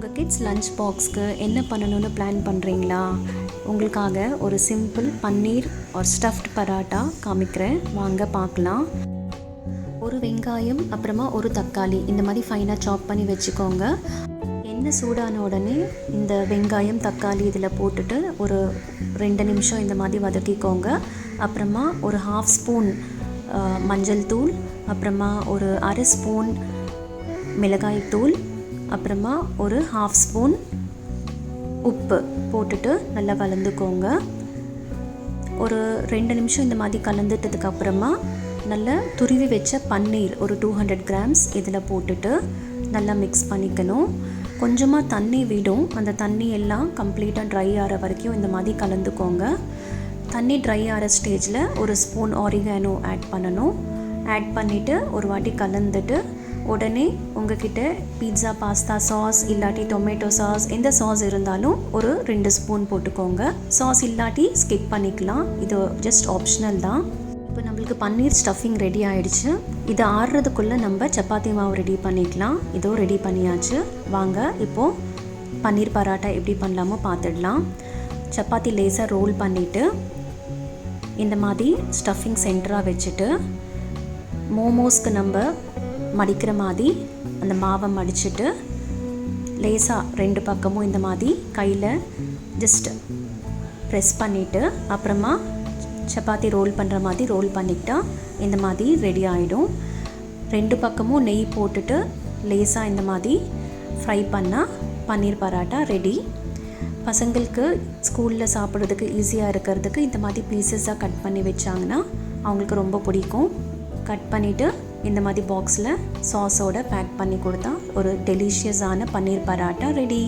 உங்கள் kids lunch பாக்ஸ்க்கு என்ன பண்ணணும்னு பிளான் பண்ணுறீங்களா? உங்களுக்காக ஒரு சிம்பிள் பன்னீர் ஒரு ஸ்டஃப்ட் பராட்டா காமிக்கிறேன், வாங்க பார்க்கலாம். ஒரு வெங்காயம் அப்புறமா ஒரு தக்காளி இந்த மாதிரி ஃபைனாக சாப் பண்ணி வச்சுக்கோங்க. எண்ணெய் சூடான உடனே இந்த வெங்காயம் தக்காளி இதில் போட்டுட்டு ஒரு 2 நிமிஷம் இந்த மாதிரி வதக்கிக்கோங்க. அப்புறமா ஒரு 1/2 ஸ்பூன் மஞ்சள் தூள், அப்புறமா ஒரு 1/2 ஸ்பூன் மிளகாய் தூள், அப்புறமா ஒரு 1/2 ஸ்பூன் உப்பு போட்டுட்டு நல்லா கலந்துக்கோங்க. ஒரு 2 நிமிஷம் இந்த மாதிரி கலந்துட்டதுக்கப்புறமா நல்லா துருவி வச்ச பன்னீர் ஒரு 200 கிராம்ஸ் இதில் போட்டுட்டு நல்லா மிக்ஸ் பண்ணிக்கணும். கொஞ்சமாக தண்ணி விடும், அந்த தண்ணி எல்லாம் கம்ப்ளீட்டாக ட்ரை ஆகிற வரைக்கும் இந்த மாதிரி கலந்துக்கோங்க. தண்ணி ட்ரை ஆகிற ஸ்டேஜில் ஒரு ஸ்பூன் ஆரிகானோ ஆட் பண்ணணும். ஆட் பண்ணிவிட்டு ஒரு வாட்டி கலந்துட்டு உடனே உங்ககிட்ட பீட்சா பாஸ்தா சாஸ் இல்லாட்டி டொமேட்டோ சாஸ் எந்த சாஸ் இருந்தாலும் ஒரு 2 ஸ்பூன் போட்டுக்கோங்க. சாஸ் இல்லாட்டி ஸ்கிப் பண்ணிக்கலாம், இது ஜஸ்ட் ஆப்ஷனல் தான். இப்போ நம்மளுக்கு பன்னீர் ஸ்டஃபிங் ரெடி ஆகிடுச்சு. இது ஆறுறதுக்குள்ளே நம்ம சப்பாத்தி மாவு ரெடி பண்ணிக்கலாம். இதோ ரெடி பண்ணியாச்சு. வாங்க இப்போது பன்னீர் பராட்டா எப்படி பண்ணலாமோ பார்த்துடலாம். சப்பாத்தி லேசாக ரோல் பண்ணிவிட்டு இந்த மாதிரி ஸ்டஃபிங் சென்டராக வச்சுட்டு மோமோஸ்க்கு நம்ம மடிக்கிற மாதிரி அந்த மாவை மடிச்சுட்டு லேசாக 2 பக்கமும் இந்த மாதிரி கையில் ஜஸ்ட் ப்ரெஸ் பண்ணிவிட்டு அப்புறமா சப்பாத்தி ரோல் பண்ணுற மாதிரி ரோல் பண்ணிக்கிட்டா இந்த மாதிரி ரெடி ஆகிடும். 2 பக்கமும் நெய் போட்டுட்டு லேசாக இந்த மாதிரி ஃப்ரை பண்ணால் பன்னீர் பராட்டா ரெடி. பசங்களுக்கு ஸ்கூலில் சாப்பிட்றதுக்கு ஈஸியாக இருக்கிறதுக்கு இந்த மாதிரி பீசஸாக கட் பண்ணி வச்சாங்கன்னா அவங்களுக்கு ரொம்ப பிடிக்கும். கட் பண்ணிவிட்டு இந்த மாதிரி பாக்ஸில் சாஸோடு பேக் பண்ணி கொடுத்தா ஒரு டெலிஷியஸான பன்னீர் பராட்டா ரெடி.